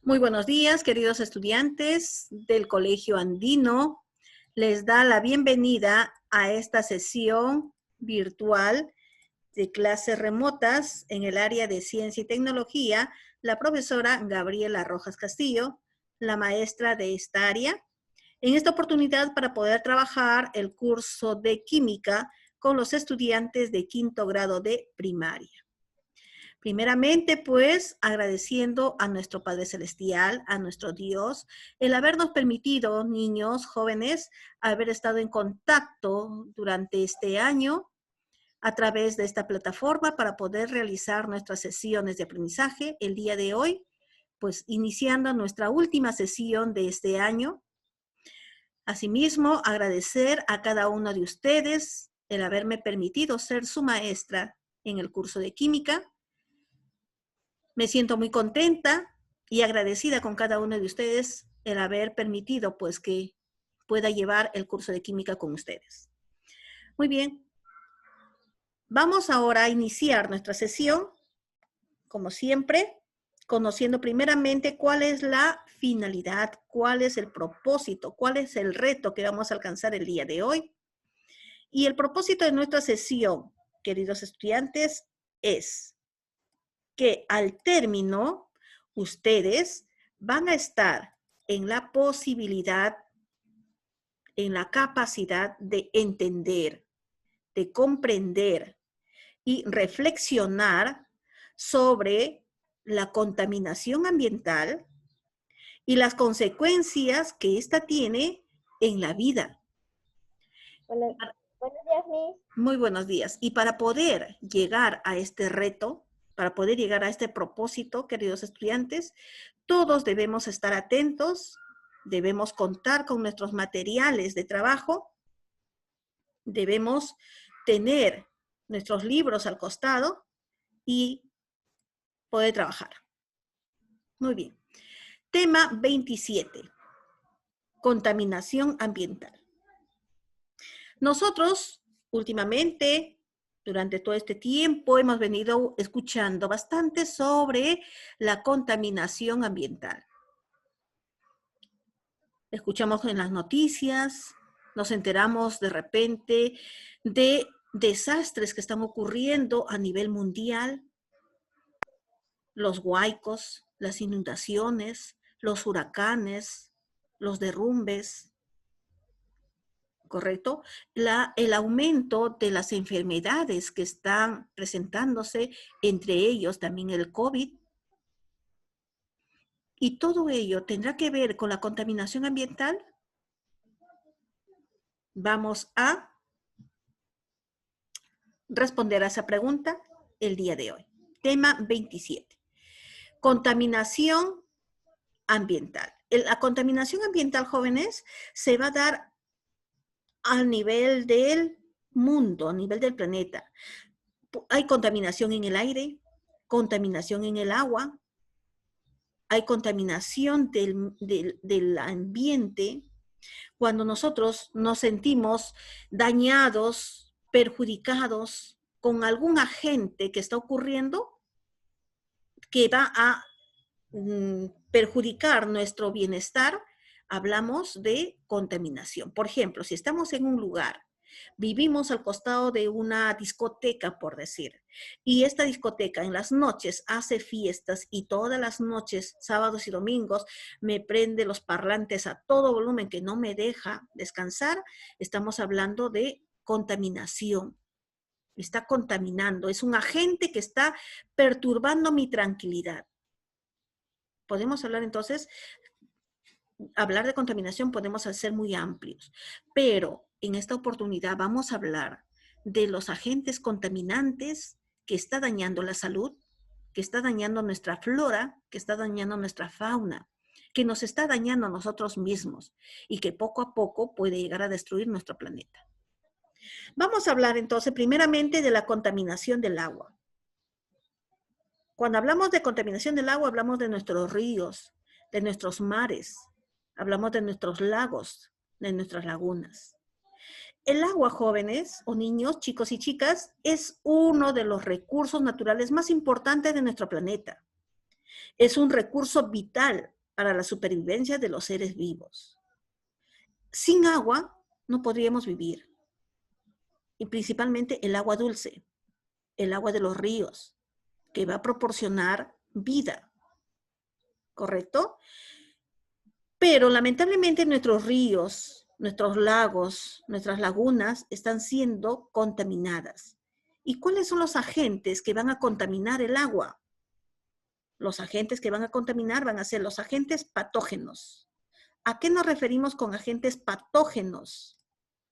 Muy buenos días, queridos estudiantes del Colegio Andino. Les da la bienvenida a esta sesión virtual de clases remotas en el área de Ciencia y Tecnología, la profesora Gabriela Rojas Castillo, la maestra de esta área. En esta oportunidad para poder trabajar el curso de Química con los estudiantes de quinto grado de primaria. Primeramente, pues, agradeciendo a nuestro Padre Celestial, a nuestro Dios, el habernos permitido, niños, jóvenes, haber estado en contacto durante este año a través de esta plataforma para poder realizar nuestras sesiones de aprendizaje el día de hoy, pues iniciando nuestra última sesión de este año. Asimismo, agradecer a cada uno de ustedes el haberme permitido ser su maestra en el curso de Química. Me siento muy contenta y agradecida con cada uno de ustedes el haber permitido pues que pueda llevar el curso de química con ustedes. Muy bien. Vamos ahora a iniciar nuestra sesión, como siempre, conociendo primeramente cuál es la finalidad, cuál es el propósito, cuál es el reto que vamos a alcanzar el día de hoy. Y el propósito de nuestra sesión, queridos estudiantes, es que al término, ustedes van a estar en la posibilidad, en la capacidad de entender, de comprender y reflexionar sobre la contaminación ambiental y las consecuencias que ésta tiene en la vida. Buenos días, Miss. Muy buenos días. Y para poder llegar a este reto, para poder llegar a este propósito, queridos estudiantes, todos debemos estar atentos, debemos contar con nuestros materiales de trabajo, debemos tener nuestros libros al costado y poder trabajar. Muy bien. Tema 27. Contaminación ambiental. Nosotros, últimamente, durante todo este tiempo, hemos venido escuchando bastante sobre la contaminación ambiental. Escuchamos en las noticias, nos enteramos de repente de desastres que están ocurriendo a nivel mundial, los huaicos, las inundaciones, los huracanes, los derrumbes, ¿correcto? El aumento de las enfermedades que están presentándose, entre ellos también el COVID. ¿Y todo ello tendrá que ver con la contaminación ambiental? Vamos a responder a esa pregunta el día de hoy. Tema 27. Contaminación ambiental. La contaminación ambiental, jóvenes, se va a dar a nivel del mundo, a nivel del planeta. Hay contaminación en el aire, contaminación en el agua, hay contaminación del ambiente. Cuando nosotros nos sentimos dañados, perjudicados con algún agente que está ocurriendo, que va a perjudicar nuestro bienestar, hablamos de contaminación. Por ejemplo, si estamos en un lugar, vivimos al costado de una discoteca, por decir, y esta discoteca en las noches hace fiestas y todas las noches, sábados y domingos, me prende los parlantes a todo volumen que no me deja descansar, estamos hablando de contaminación. Está contaminando, es un agente que está perturbando mi tranquilidad. Podemos hablar entonces, hablar de contaminación podemos ser muy amplios, pero en esta oportunidad vamos a hablar de los agentes contaminantes que está dañando la salud, que está dañando nuestra flora, que está dañando nuestra fauna, que nos está dañando a nosotros mismos y que poco a poco puede llegar a destruir nuestro planeta. Vamos a hablar entonces primeramente de la contaminación del agua. Cuando hablamos de contaminación del agua, hablamos de nuestros ríos, de nuestros mares, hablamos de nuestros lagos, de nuestras lagunas. El agua, jóvenes o niños, chicos y chicas, es uno de los recursos naturales más importantes de nuestro planeta. Es un recurso vital para la supervivencia de los seres vivos. Sin agua no podríamos vivir. Y principalmente el agua dulce, el agua de los ríos, que va a proporcionar vida, ¿correcto? Pero lamentablemente nuestros ríos, nuestros lagos, nuestras lagunas están siendo contaminadas. ¿Y cuáles son los agentes que van a contaminar el agua? Los agentes que van a contaminar van a ser los agentes patógenos. ¿A qué nos referimos con agentes patógenos?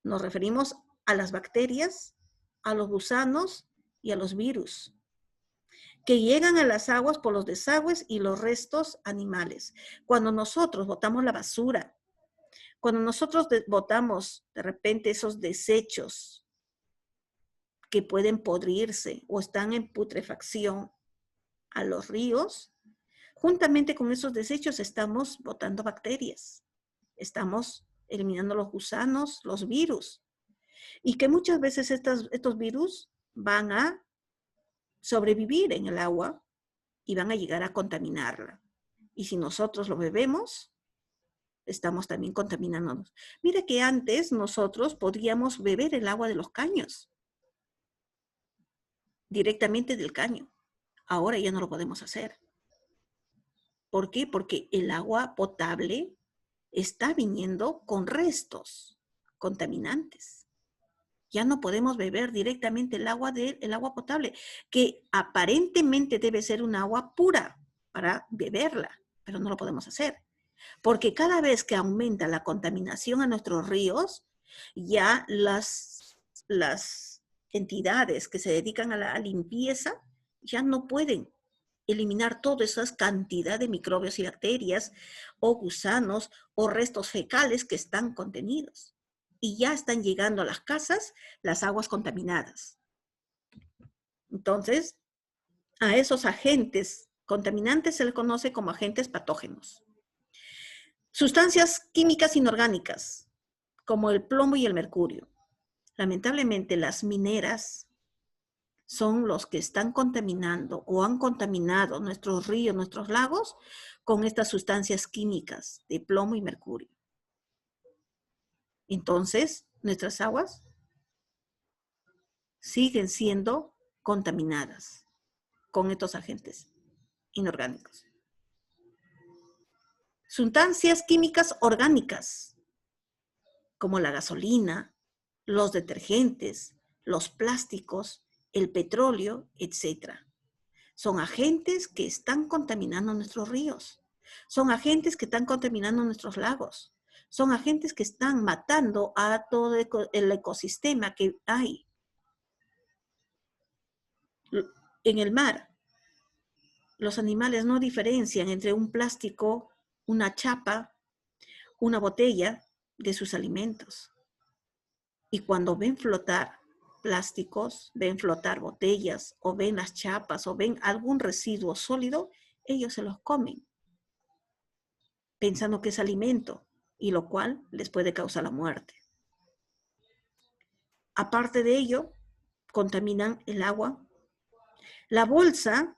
Nos referimos a las bacterias, a los gusanos y a los virus, que llegan a las aguas por los desagües y los restos animales. Cuando nosotros botamos la basura, cuando nosotros botamos de repente esos desechos que pueden podrirse o están en putrefacción a los ríos, juntamente con esos desechos estamos botando bacterias, estamos eliminando los gusanos, los virus, y que muchas veces estos virus van a sobrevivir en el agua y van a llegar a contaminarla. Y si nosotros lo bebemos, estamos también contaminándonos. Mira que antes nosotros podíamos beber el agua de los caños, directamente del caño. Ahora ya no lo podemos hacer. ¿Por qué? Porque el agua potable está viniendo con restos contaminantes. Ya no podemos beber directamente el agua potable, que aparentemente debe ser un agua pura para beberla, pero no lo podemos hacer. Porque cada vez que aumenta la contaminación a nuestros ríos, ya las entidades que se dedican a la limpieza ya no pueden eliminar toda esa cantidad de microbios y bacterias o gusanos o restos fecales que están contenidos. Y ya están llegando a las casas las aguas contaminadas. Entonces, a esos agentes contaminantes se les conoce como agentes patógenos. Sustancias químicas inorgánicas, como el plomo y el mercurio. Lamentablemente, las mineras son los que están contaminando o han contaminado nuestros ríos, nuestros lagos, con estas sustancias químicas de plomo y mercurio. Entonces, nuestras aguas siguen siendo contaminadas con estos agentes inorgánicos. Sustancias químicas orgánicas, como la gasolina, los detergentes, los plásticos, el petróleo, etc. Son agentes que están contaminando nuestros ríos. Son agentes que están contaminando nuestros lagos. Son agentes que están matando a todo el ecosistema que hay. En el mar, los animales no diferencian entre un plástico, una chapa, una botella de sus alimentos. Y cuando ven flotar plásticos, ven flotar botellas, o ven las chapas, o ven algún residuo sólido, ellos se los comen, pensando que es alimento, y lo cual les puede causar la muerte. Aparte de ello, contaminan el agua. La bolsa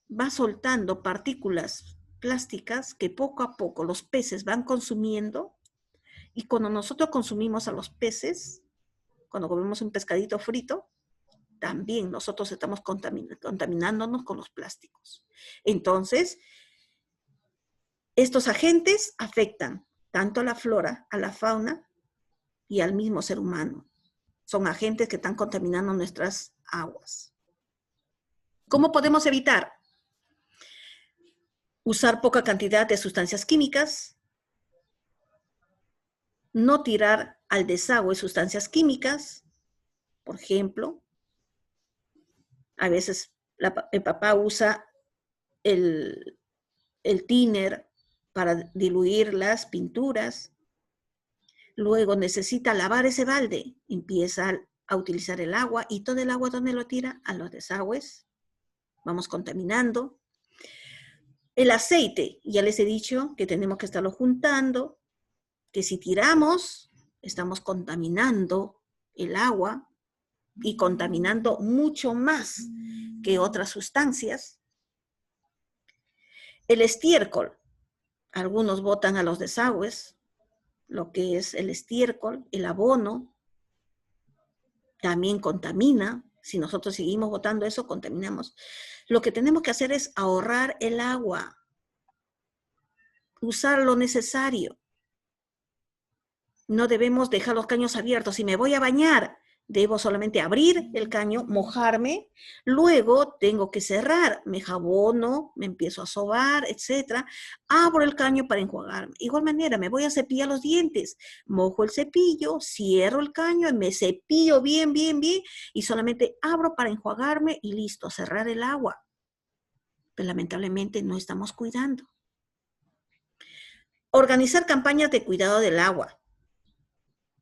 va soltando partículas plásticas que poco a poco los peces van consumiendo, y cuando nosotros consumimos a los peces, cuando comemos un pescadito frito, también nosotros estamos contaminándonos con los plásticos. Entonces, estos agentes afectan tanto a la flora, a la fauna y al mismo ser humano. Son agentes que están contaminando nuestras aguas. ¿Cómo podemos evitar? Usar poca cantidad de sustancias químicas, no tirar al desagüe sustancias químicas. Por ejemplo, a veces el papá usa el thinner para diluir las pinturas. Luego necesita lavar ese balde, empieza a utilizar el agua, y todo el agua, ¿dónde lo tira? A los desagües. Vamos contaminando. El aceite, ya les he dicho que tenemos que estarlo juntando, que si tiramos, estamos contaminando el agua y contaminando mucho más que otras sustancias. El estiércol, Algunos botan a los desagües, lo que es el estiércol, el abono, también contamina. Si nosotros seguimos botando eso, contaminamos. Lo que tenemos que hacer es ahorrar el agua, usar lo necesario. No debemos dejar los caños abiertos. Si me voy a bañar, debo solamente abrir el caño, mojarme, luego tengo que cerrar, me jabono, me empiezo a sobar, etc. Abro el caño para enjuagarme. Igual manera, me voy a cepillar los dientes, mojo el cepillo, cierro el caño, me cepillo bien, bien, bien, y solamente abro para enjuagarme y listo, cerrar el agua. Pero lamentablemente no estamos cuidando. Organizar campañas de cuidado del agua.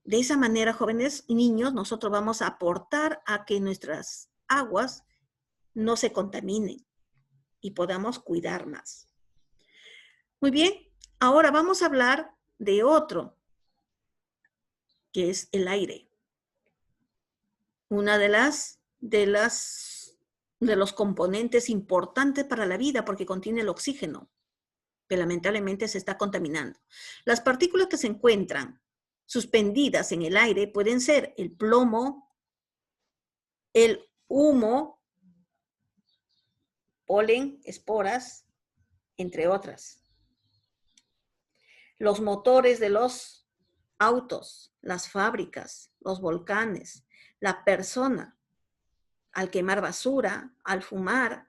De esa manera, jóvenes y niños, nosotros vamos a aportar a que nuestras aguas no se contaminen y podamos cuidar más. Muy bien, ahora vamos a hablar de otro, que es el aire. Una de los componentes importantes para la vida porque contiene el oxígeno, pero lamentablemente se está contaminando. Las partículas que se encuentran suspendidas en el aire pueden ser el plomo, el humo, polen, esporas, entre otras. Los motores de los autos, las fábricas, los volcanes, la persona, al quemar basura, al fumar,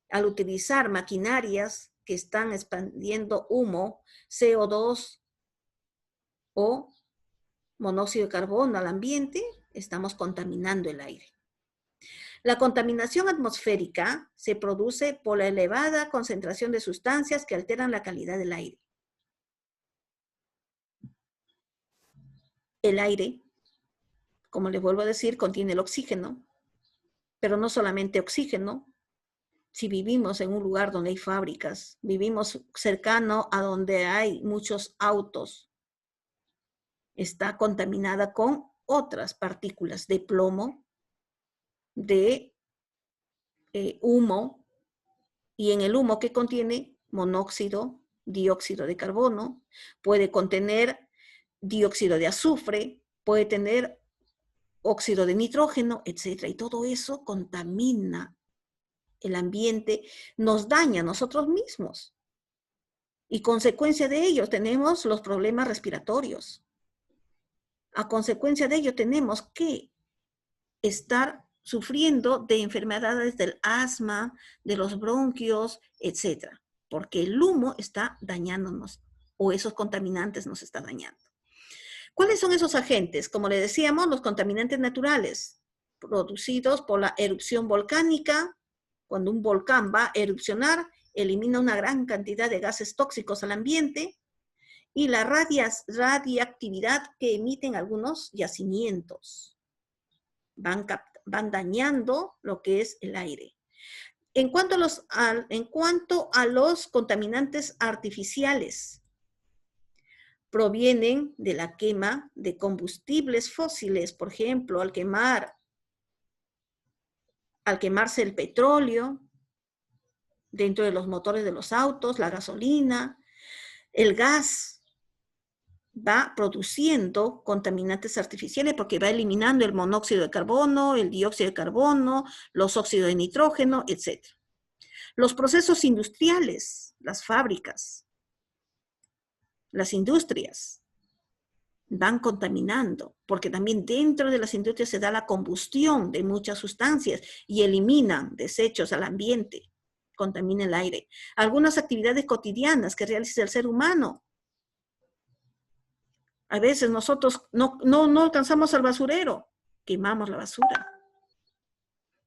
al utilizar maquinarias que están expandiendo humo, CO2 o monóxido de carbono al ambiente, estamos contaminando el aire. La contaminación atmosférica se produce por la elevada concentración de sustancias que alteran la calidad del aire. El aire, como les vuelvo a decir, contiene el oxígeno, pero no solamente oxígeno. Si vivimos en un lugar donde hay fábricas, vivimos cercano a donde hay muchos autos, está contaminada con otras partículas de plomo, de humo, y en el humo que contiene monóxido, dióxido de carbono, puede contener dióxido de azufre, puede tener óxido de nitrógeno, etc. Y todo eso contamina el ambiente, nos daña a nosotros mismos. Y consecuencia de ello tenemos los problemas respiratorios. A consecuencia de ello tenemos que estar sufriendo de enfermedades del asma, de los bronquios, etc. Porque el humo está dañándonos o esos contaminantes nos están dañando. ¿Cuáles son esos agentes? Como le decíamos, los contaminantes naturales producidos por la erupción volcánica. Cuando un volcán va a erupcionar, elimina una gran cantidad de gases tóxicos al ambiente y la radiactividad que emiten algunos yacimientos. Van dañando lo que es el aire. En cuanto a los contaminantes artificiales, provienen de la quema de combustibles fósiles, por ejemplo, al quemarse el petróleo dentro de los motores de los autos, la gasolina, el gas va produciendo contaminantes artificiales porque va eliminando el monóxido de carbono, el dióxido de carbono, los óxidos de nitrógeno, etc. Los procesos industriales, las fábricas, las industrias, van contaminando, porque también dentro de las industrias se da la combustión de muchas sustancias y eliminan desechos al ambiente, contamina el aire. Algunas actividades cotidianas que realiza el ser humano. A veces nosotros no alcanzamos al basurero, quemamos la basura.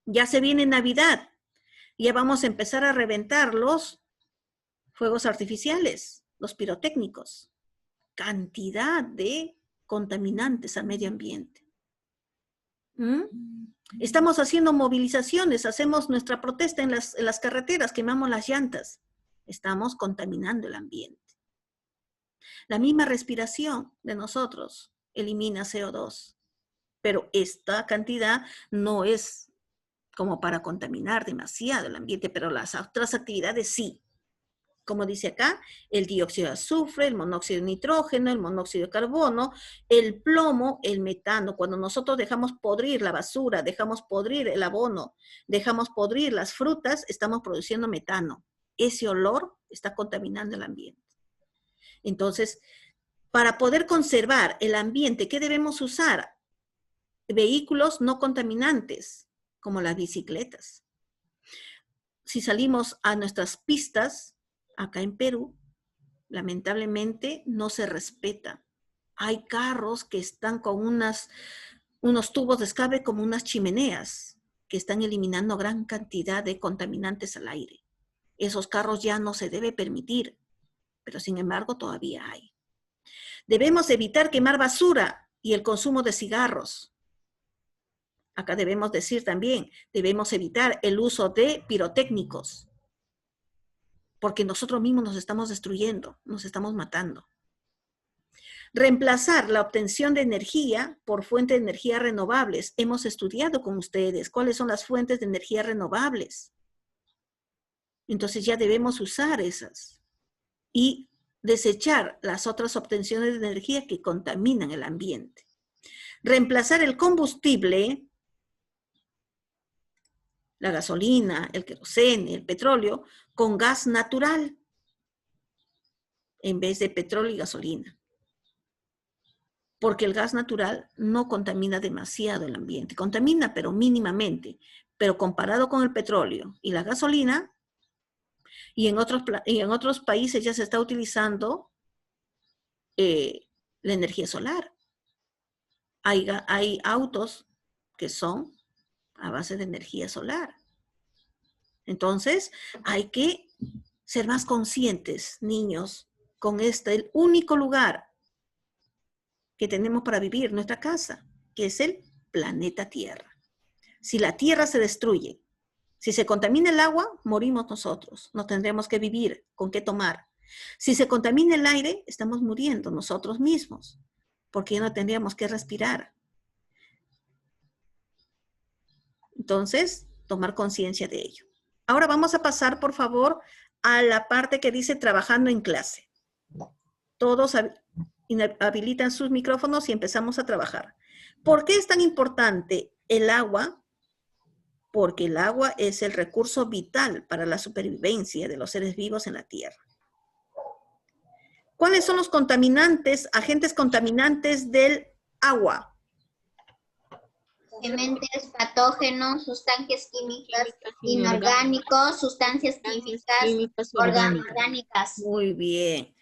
Ya se viene Navidad, ya vamos a empezar a reventar los fuegos artificiales, los pirotécnicos. Cantidad de contaminantes al medio ambiente. Estamos haciendo movilizaciones, hacemos nuestra protesta en las carreteras, quemamos las llantas. Estamos contaminando el ambiente. La misma respiración de nosotros elimina CO2, pero esta cantidad no es como para contaminar demasiado el ambiente, pero las otras actividades sí como dice acá, el dióxido de azufre, el monóxido de nitrógeno, el monóxido de carbono, el plomo, el metano. Cuando nosotros dejamos podrir la basura, dejamos podrir el abono, dejamos podrir las frutas, estamos produciendo metano. Ese olor está contaminando el ambiente. Entonces, para poder conservar el ambiente, ¿qué debemos usar? Vehículos no contaminantes, como las bicicletas. Si salimos a nuestras pistas, acá en Perú, lamentablemente no se respeta. Hay carros que están con unos tubos de escape como unas chimeneas, que están eliminando gran cantidad de contaminantes al aire. Esos carros ya no se debe permitir, pero sin embargo todavía hay. Debemos evitar quemar basura y el consumo de cigarros. Acá debemos decir también, debemos evitar el uso de pirotécnicos, porque nosotros mismos nos estamos destruyendo, nos estamos matando. Reemplazar la obtención de energía por fuentes de energía renovables. Hemos estudiado con ustedes cuáles son las fuentes de energía renovables. Entonces ya debemos usar esas y desechar las otras obtenciones de energía que contaminan el ambiente. Reemplazar el combustible, la gasolina, el queroseno, el petróleo, con gas natural en vez de petróleo y gasolina. Porque el gas natural no contamina demasiado el ambiente. Contamina, pero mínimamente. Pero comparado con el petróleo y la gasolina, y en otros países ya se está utilizando la energía solar. Hay autos que son a base de energía solar. Entonces, hay que ser más conscientes, niños, con el único lugar que tenemos para vivir, nuestra casa, que es el planeta Tierra. Si la Tierra se destruye, si se contamina el agua, morimos nosotros. No tendremos que vivir, con qué tomar. Si se contamina el aire, estamos muriendo nosotros mismos, porque ya no tendríamos que respirar. Entonces, tomar conciencia de ello. Ahora vamos a pasar, por favor, a la parte que dice trabajando en clase. Todos habilitan sus micrófonos y empezamos a trabajar. ¿Por qué es tan importante el agua? Porque el agua es el recurso vital para la supervivencia de los seres vivos en la Tierra. ¿Cuáles son los contaminantes, agentes contaminantes del agua? Elementos patógenos, sustancias químicas inorgánicos, sustancias químicas orgánicas. Muy bien.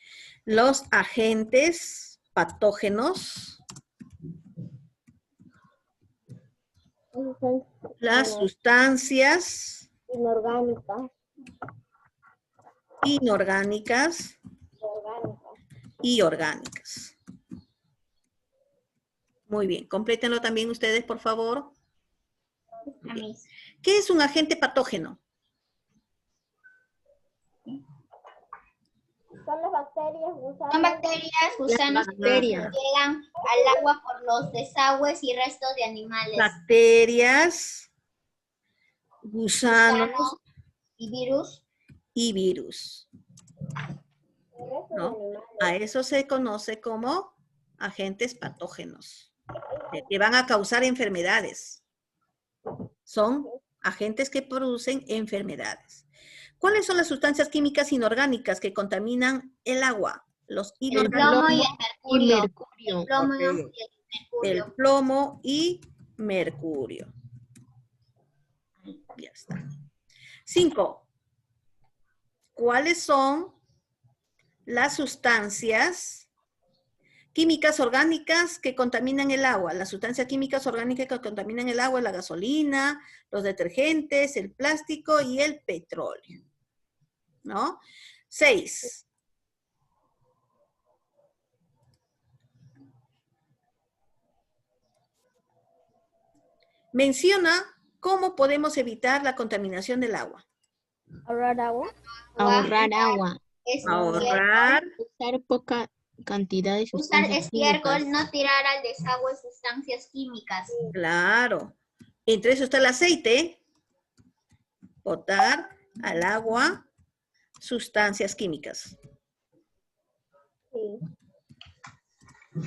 Los agentes patógenos, las sustancias inorgánicas y orgánicas. Muy bien, complétenlo también ustedes, por favor. ¿Qué es un agente patógeno? Son las bacterias, gusanos. Son bacterias, gusanos que llegan al agua por los desagües y restos de animales. Bacterias, gusanos y virus. Y virus. ¿No? A eso se conoce como agentes patógenos, que van a causar enfermedades. Son agentes que producen enfermedades. ¿Cuáles son las sustancias químicas inorgánicas que contaminan el agua? Los inorgánicos. El plomo y el mercurio. El plomo y mercurio. Ya está. 5. ¿Cuáles son las sustancias químicas orgánicas que contaminan el agua? Las sustancias químicas orgánicas que contaminan el agua, la gasolina, los detergentes, el plástico y el petróleo. ¿No? 6. Menciona cómo podemos evitar la contaminación del agua. Ahorrar agua. Ahorrar agua. Ahorrar. Usar poca cantidad de Usar sustancias estiércol, químicas. no tirar al desagüe sustancias químicas. Claro. Entre eso está el aceite. Botar al agua sustancias químicas. Sí.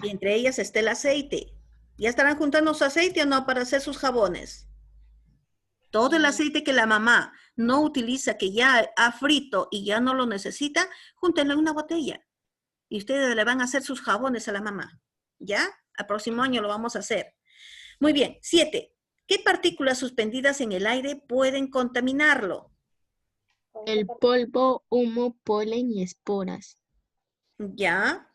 Y entre ellas está el aceite. ¿Ya estarán juntando su aceite o no para hacer sus jabones? Todo el aceite que la mamá no utiliza, que ya ha frito y ya no lo necesita, júntenlo en una botella. Y ustedes le van a hacer sus jabones a la mamá. ¿Ya? Al próximo año lo vamos a hacer. Muy bien. 7. ¿Qué partículas suspendidas en el aire pueden contaminarlo? El polvo, humo, polen y esporas. ¿Ya?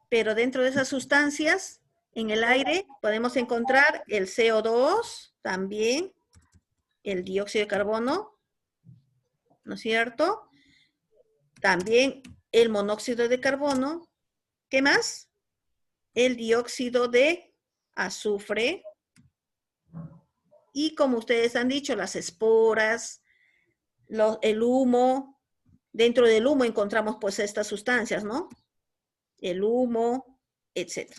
Pero dentro de esas sustancias, en el aire, podemos encontrar el CO2, también, el dióxido de carbono, ¿no es cierto? También el monóxido de carbono. ¿Qué más? El dióxido de azufre. Y como ustedes han dicho, las esporas, el humo. Dentro del humo encontramos pues estas sustancias, ¿no? El humo, etc.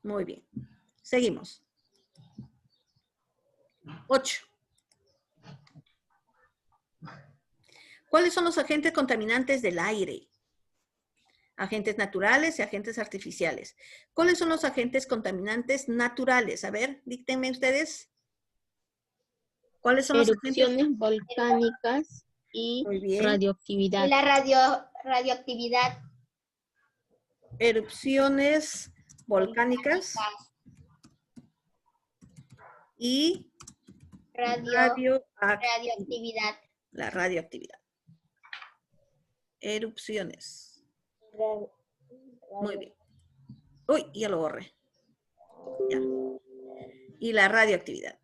Muy bien. Seguimos. 8. ¿Cuáles son los agentes contaminantes del aire? Agentes naturales y agentes artificiales. ¿Cuáles son los agentes contaminantes naturales? A ver, díctenme ustedes. ¿Cuáles son los agentes? Erupciones volcánicas y Muy bien. radioactividad. Y la radioactividad. Erupciones volcánicas y radioactividad. La radioactividad. Erupciones. Muy bien. Uy, ya lo borré. Ya. Y la radioactividad.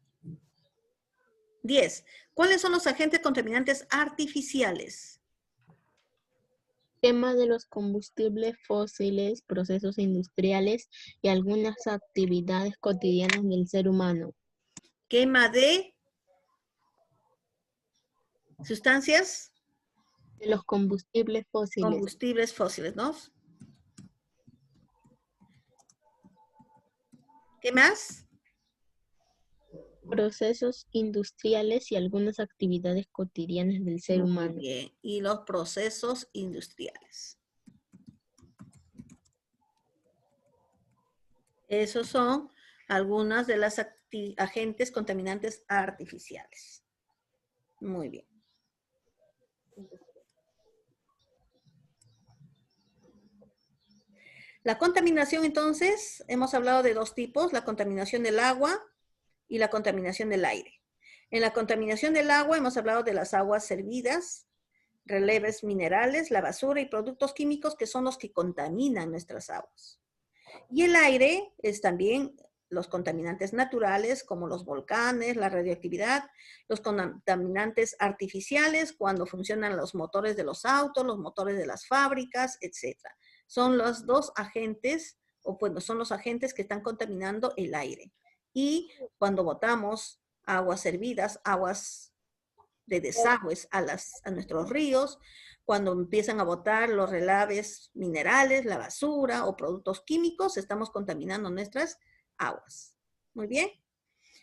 10. ¿Cuáles son los agentes contaminantes artificiales? Quema de los combustibles fósiles, procesos industriales y algunas actividades cotidianas del ser humano. Quema de sustancias. De los combustibles fósiles. Combustibles fósiles, ¿no? ¿Qué más? Procesos industriales y algunas actividades cotidianas del ser humano. Muy bien. Y los procesos industriales. Esos son algunas de las agentes contaminantes artificiales. Muy bien. La contaminación, entonces, hemos hablado de dos tipos, la contaminación del agua y la contaminación del aire. En la contaminación del agua hemos hablado de las aguas servidas, releves minerales, la basura y productos químicos que son los que contaminan nuestras aguas. Y el aire es también los contaminantes naturales como los volcanes, la radioactividad, los contaminantes artificiales cuando funcionan los motores de los autos, los motores de las fábricas, etc. Son los dos agentes, o bueno, son los agentes que están contaminando el aire. Y cuando botamos aguas hervidas, aguas de desagües a nuestros ríos, cuando empiezan a botar los relaves minerales, la basura o productos químicos, estamos contaminando nuestras aguas. Muy bien.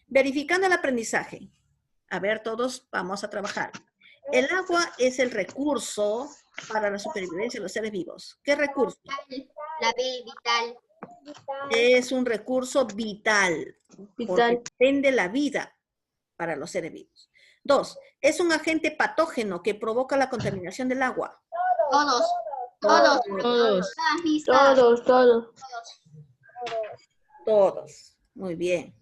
Verificando el aprendizaje. A ver, todos vamos a trabajar. El agua es el recurso para la supervivencia de los seres vivos. ¿Qué recurso? La B, vital. Es un recurso vital. Porque depende la vida para los seres vivos. 2. Es un agente patógeno que provoca la contaminación del agua. Todos. Muy bien.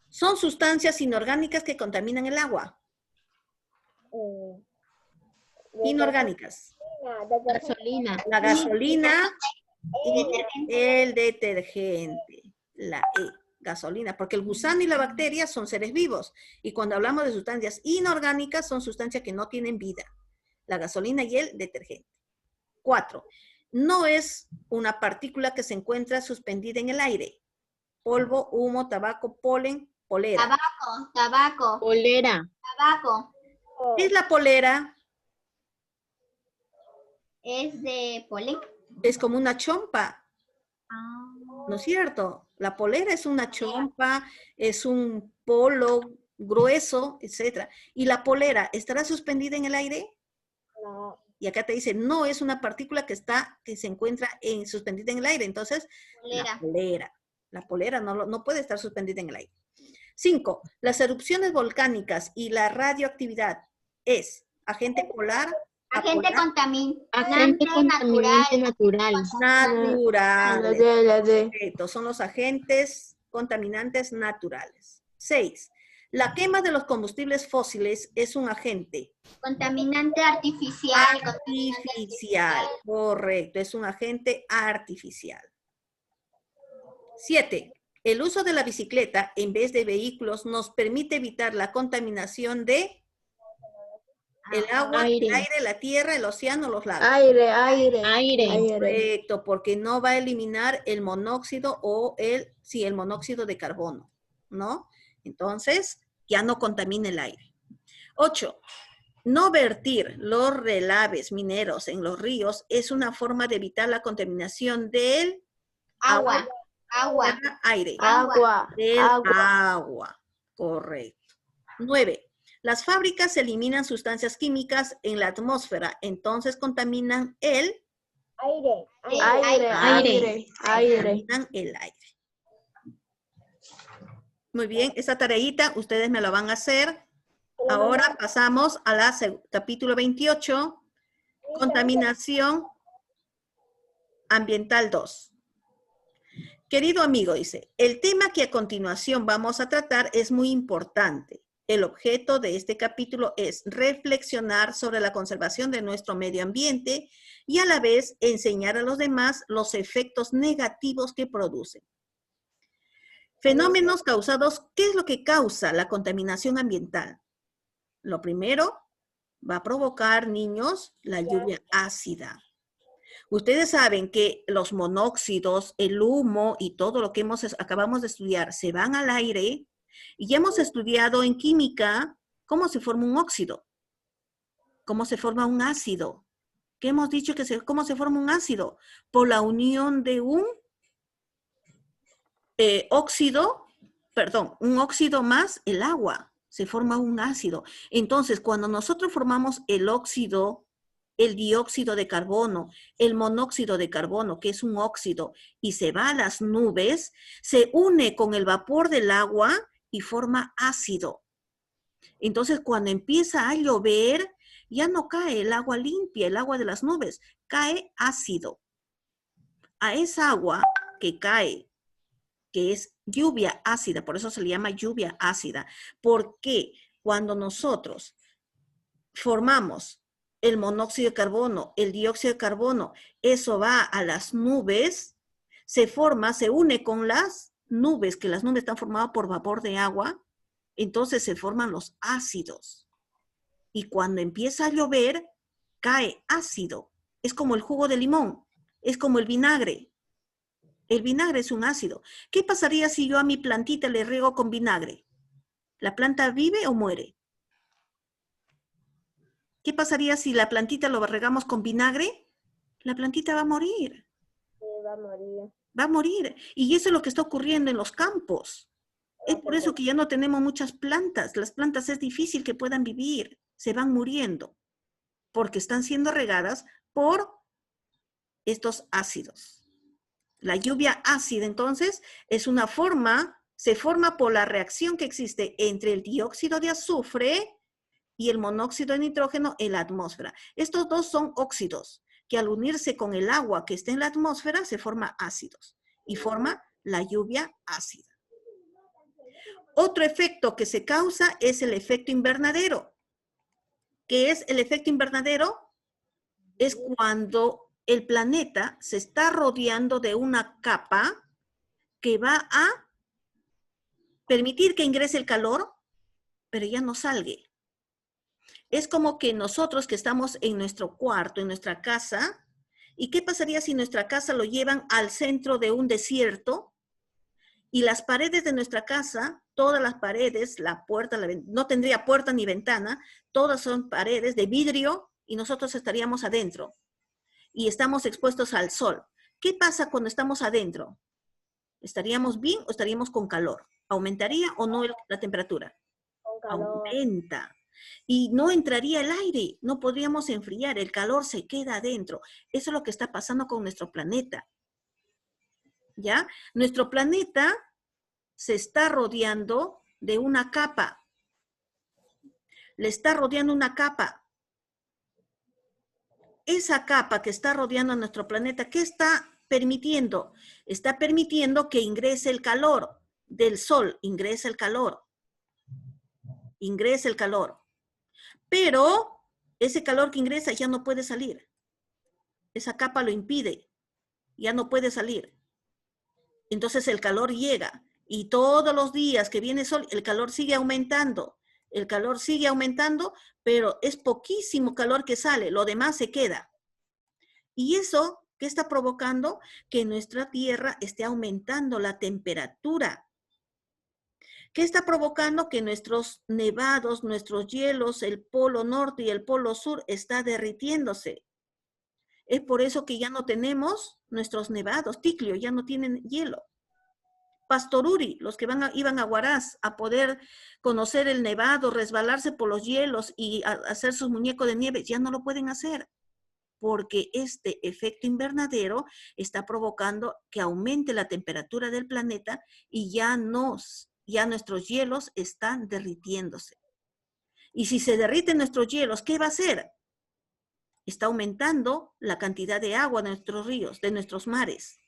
Son sustancias inorgánicas que contaminan el agua. Inorgánicas. Gasolina. La gasolina y el detergente. La E. Gasolina, porque el gusano y la bacteria son seres vivos. Y cuando hablamos de sustancias inorgánicas, son sustancias que no tienen vida. La gasolina y el detergente. 4. No es una partícula que se encuentra suspendida en el aire. Polvo, humo, tabaco, polen, polera. Tabaco. Polera. Tabaco. ¿Qué es la polera? Es de polen. Es como una chompa. ¿No es cierto? La polera es una chompa, es un polo grueso, etc. ¿Y la polera estará suspendida en el aire? No. Y acá te dice, no es una partícula que se encuentra suspendida en el aire. Entonces, Polera. La polera no puede estar suspendida en el aire. 5. Las erupciones volcánicas y la radioactividad es agente polar. Agente Agente contaminante natural. Naturales. La D. Correcto, son los agentes contaminantes naturales. 6. La quema de los combustibles fósiles es un agente Contaminante artificial. artificial. Correcto, es un agente artificial. 7. El uso de la bicicleta en vez de vehículos nos permite evitar la contaminación de el agua, el aire, la tierra, el océano, los lagos. Aire. Correcto, porque no va a eliminar el monóxido o el monóxido de carbono, ¿no? Entonces, ya no contamina el aire. 8. No vertir los relaves mineros en los ríos es una forma de evitar la contaminación del Agua. aire. Agua. Del agua. Correcto. 9. Las fábricas eliminan sustancias químicas en la atmósfera, entonces contaminan el Aire. contaminan el aire. Muy bien, esta tareita ustedes me la van a hacer. Ahora pasamos a la capítulo 28, contaminación ambiental 2. Querido amigo, dice, el tema que a continuación vamos a tratar es muy importante. El objeto de este capítulo es reflexionar sobre la conservación de nuestro medio ambiente y a la vez enseñar a los demás los efectos negativos que producen. Fenómenos causados, ¿qué es lo que causa la contaminación ambiental? Lo primero, va a provocar, niños, la lluvia ácida. Ustedes saben que los monóxidos, el humo y todo lo que acabamos de estudiar se van al aire. Y ya hemos estudiado en química cómo se forma un óxido, cómo se forma un ácido. ¿Qué hemos dicho cómo se forma un ácido? Por la unión de un un óxido más el agua. Se forma un ácido. Entonces, cuando nosotros formamos el óxido, el dióxido de carbono, el monóxido de carbono, que es un óxido, y se va a las nubes, se une con el vapor del agua y forma ácido. Entonces, cuando empieza a llover, ya no cae el agua limpia, el agua de las nubes, cae ácido. A esa agua que cae, que es lluvia ácida, por eso se le llama lluvia ácida, porque cuando nosotros formamos el monóxido de carbono, el dióxido de carbono, eso va a las nubes, se une con las nubes, que las nubes están formadas por vapor de agua, entonces se forman los ácidos. Y cuando empieza a llover, cae ácido. Es como el jugo de limón, es como el vinagre. El vinagre es un ácido. ¿Qué pasaría si yo a mi plantita le riego con vinagre? ¿La planta vive o muere? ¿Qué pasaría si la plantita lo regamos con vinagre? La plantita va a morir. Sí, va a morir. Va a morir. Y eso es lo que está ocurriendo en los campos. Es por eso que ya no tenemos muchas plantas. Las plantas es difícil que puedan vivir. Se van muriendo. Porque están siendo regadas por estos ácidos. La lluvia ácida, entonces, es una forma, se forma por la reacción que existe entre el dióxido de azufre y el monóxido de nitrógeno en la atmósfera. Estos dos son óxidos que al unirse con el agua que está en la atmósfera se forma ácidos y forma la lluvia ácida. Otro efecto que se causa es el efecto invernadero. ¿Qué es el efecto invernadero? Es cuando el planeta se está rodeando de una capa que va a permitir que ingrese el calor, pero ya no salga. Es como que nosotros que estamos en nuestro cuarto, en nuestra casa, ¿y qué pasaría si nuestra casa lo llevan al centro de un desierto? Y las paredes de nuestra casa, todas las paredes, la puerta, no tendría puerta ni ventana, todas son paredes de vidrio y nosotros estaríamos adentro. Y estamos expuestos al sol. ¿Qué pasa cuando estamos adentro? ¿Estaríamos bien o estaríamos con calor? ¿Aumentaría o no la temperatura? Con calor. Aumenta. Y no entraría el aire, no podríamos enfriar, el calor se queda adentro. Eso es lo que está pasando con nuestro planeta. ¿Ya? Nuestro planeta se está rodeando de una capa. Le está rodeando una capa. Esa capa que está rodeando a nuestro planeta, ¿qué está permitiendo? Está permitiendo que ingrese el calor del sol, ingresa el calor. Ingresa el calor. Pero ese calor que ingresa ya no puede salir. Esa capa lo impide. Ya no puede salir. Entonces el calor llega. Y todos los días que viene sol, el calor sigue aumentando. El calor sigue aumentando, pero es poquísimo calor que sale. Lo demás se queda. Y eso, ¿qué está provocando? Que nuestra Tierra esté aumentando la temperatura. ¿Qué está provocando? Que nuestros nevados, nuestros hielos, el polo norte y el polo sur está derritiéndose. Es por eso que ya no tenemos nuestros nevados. Ticlio ya no tienen hielo. Pastoruri, los que iban a Huaraz a poder conocer el nevado, resbalarse por los hielos y hacer sus muñecos de nieve, ya no lo pueden hacer. Porque este efecto invernadero está provocando que aumente la temperatura del planeta y ya nuestros hielos están derritiéndose. Y si se derriten nuestros hielos, ¿qué va a hacer? Está aumentando la cantidad de agua de nuestros ríos, de nuestros mares.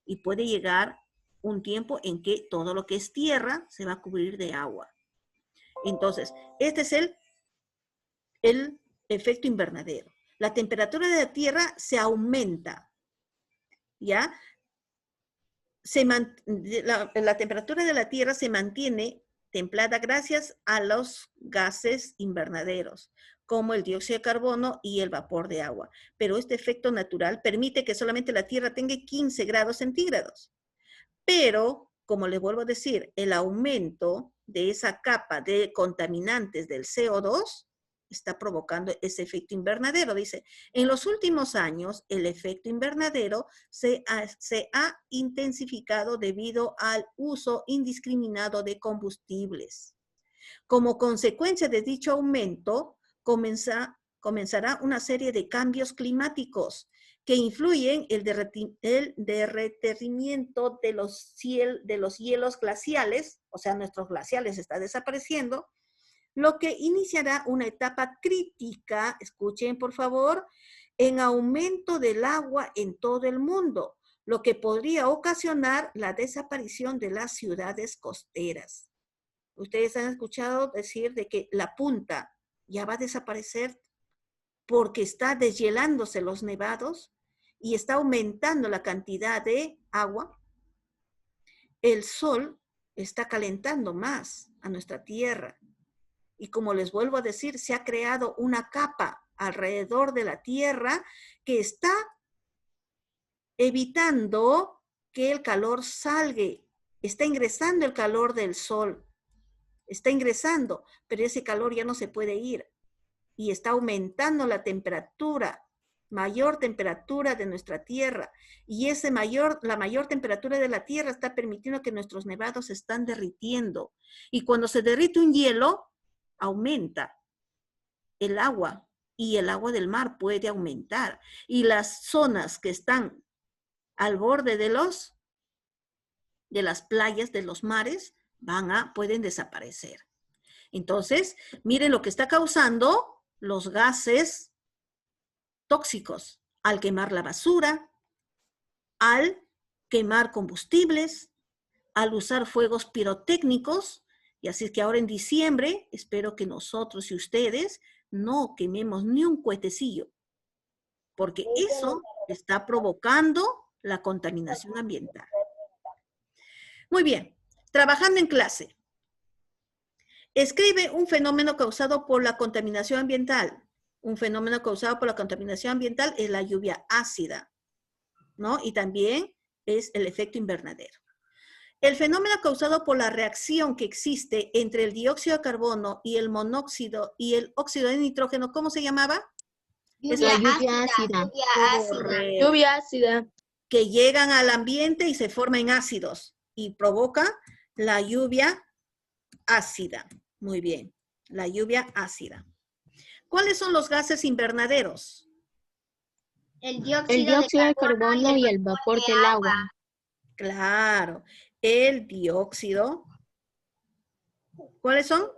Y puede llegar un tiempo en que todo lo que es tierra se va a cubrir de agua. Entonces, este es el efecto invernadero. La temperatura de la tierra se aumenta, ¿ya? La temperatura de la tierra se mantiene templada gracias a los gases invernaderos, como el dióxido de carbono y el vapor de agua. Pero este efecto natural permite que solamente la tierra tenga 15 grados centígrados. Pero, como les vuelvo a decir, el aumento de esa capa de contaminantes del CO2 está provocando ese efecto invernadero. Dice, en los últimos años, el efecto invernadero se ha intensificado debido al uso indiscriminado de combustibles. Como consecuencia de dicho aumento, comenzará una serie de cambios climáticos que influyen el derretimiento de los hielos glaciales, o sea, nuestros glaciales están desapareciendo, lo que iniciará una etapa crítica, escuchen por favor, en aumento del agua en todo el mundo, lo que podría ocasionar la desaparición de las ciudades costeras. Ustedes han escuchado decir de que la punta ya va a desaparecer porque está deshielándose los nevados y está aumentando la cantidad de agua. El sol está calentando más a nuestra tierra. Y como les vuelvo a decir, se ha creado una capa alrededor de la tierra que está evitando que el calor salga. Está ingresando el calor del sol. Está ingresando, pero ese calor ya no se puede ir. Y está aumentando la temperatura, mayor temperatura de nuestra tierra. Y la mayor temperatura de la tierra está permitiendo que nuestros nevados se están derritiendo. Y cuando se derrite un hielo, aumenta el agua y el agua del mar puede aumentar. Y las zonas que están al borde de las playas, de los mares, pueden desaparecer. Entonces, miren lo que está causando los gases tóxicos al quemar la basura, al quemar combustibles, al usar fuegos pirotécnicos. Y así es que ahora en diciembre, espero que nosotros y ustedes no quememos ni un cohetecillo, porque eso está provocando la contaminación ambiental. Muy bien, trabajando en clase. Escribe un fenómeno causado por la contaminación ambiental. Un fenómeno causado por la contaminación ambiental es la lluvia ácida, ¿no? Y también es el efecto invernadero. El fenómeno causado por la reacción que existe entre el dióxido de carbono y el monóxido y el óxido de nitrógeno, ¿cómo se llamaba? Lluvia ácida. Que llegan al ambiente y se forman ácidos. y provoca la lluvia ácida. Muy bien, la lluvia ácida. ¿Cuáles son los gases invernaderos? El El dióxido dióxido de carbono y el vapor del agua. Claro, el dióxido. ¿Cuáles son?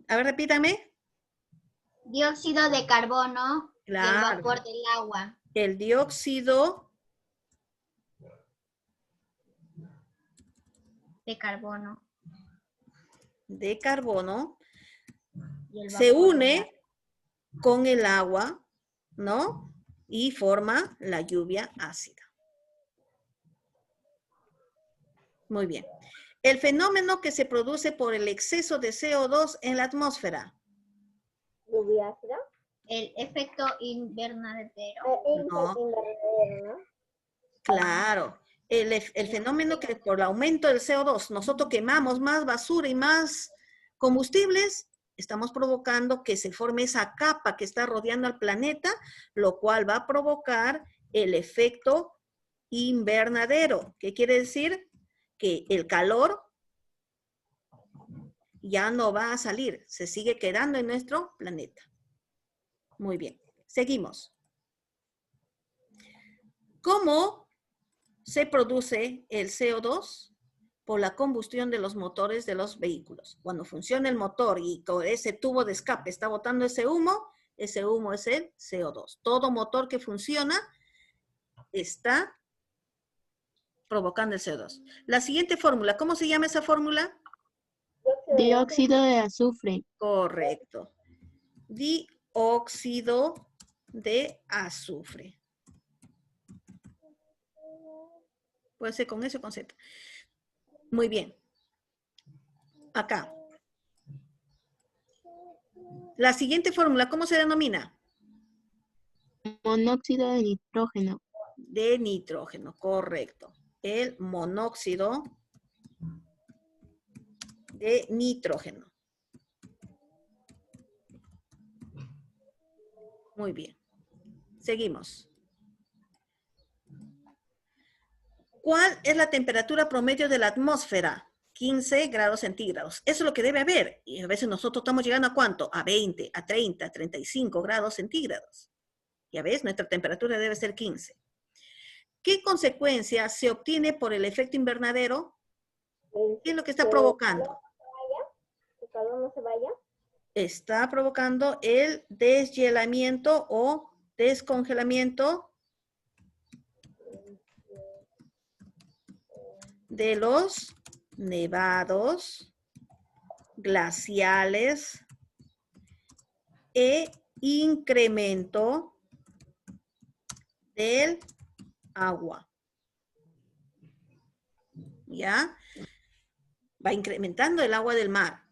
A ver, repítame. Dióxido de carbono y el Claro. vapor del agua. El dióxido De carbono. de carbono Y el se vapor del une agua. con el agua, ¿no? Y forma la lluvia ácida. Muy bien. El fenómeno que se produce por el exceso de CO2 en la atmósfera. ¿Lluvia ácida? El efecto invernadero. No. Invernadero, ¿no? Claro. El fenómeno que por el aumento del CO2, nosotros quemamos más basura y más combustibles, estamos provocando que se forme esa capa que está rodeando al planeta, lo cual va a provocar el efecto invernadero. ¿Qué quiere decir? Que el calor ya no va a salir, se sigue quedando en nuestro planeta. Muy bien, seguimos. ¿Cómo se produce el CO2? Por la combustión de los motores de los vehículos. Cuando funciona el motor y con ese tubo de escape está botando ese humo es el CO2. Todo motor que funciona está provocando el CO2. La siguiente fórmula, ¿cómo se llama esa fórmula? Dióxido de azufre. Correcto. Dióxido de azufre. Puede ser con ese concepto. Muy bien. Acá. La siguiente fórmula, ¿cómo se denomina? Monóxido de nitrógeno. De nitrógeno, correcto. El monóxido de nitrógeno. Muy bien. Seguimos. ¿Cuál es la temperatura promedio de la atmósfera? 15 grados centígrados. Eso es lo que debe haber. Y a veces nosotros estamos llegando a ¿cuánto? A 20, a 30, a 35 grados centígrados. Ya ves, nuestra temperatura debe ser 15. ¿Qué consecuencia se obtiene por el efecto invernadero? ¿Qué es lo que está provocando? ¿Que el calor no se vaya? Está provocando el deshielamiento o descongelamiento de los nevados, glaciales e incremento del agua. ¿Ya? Va incrementando el agua del mar.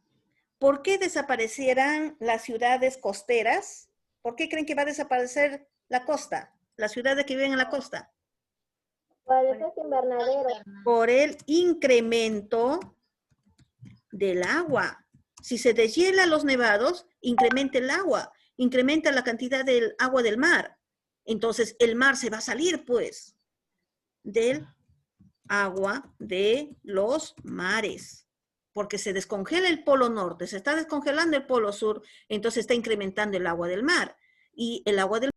¿Por qué desaparecerán las ciudades costeras? ¿Por qué creen que va a desaparecer la costa? Las ciudades que viven en la costa. Por el efecto invernadero. Por el incremento del agua. Si se deshiela los nevados, incrementa el agua, incrementa la cantidad del agua del mar. Entonces el mar se va a salir, pues, del agua de los mares. Porque se descongela el polo norte, se está descongelando el polo sur, entonces está incrementando el agua del mar. Y el agua del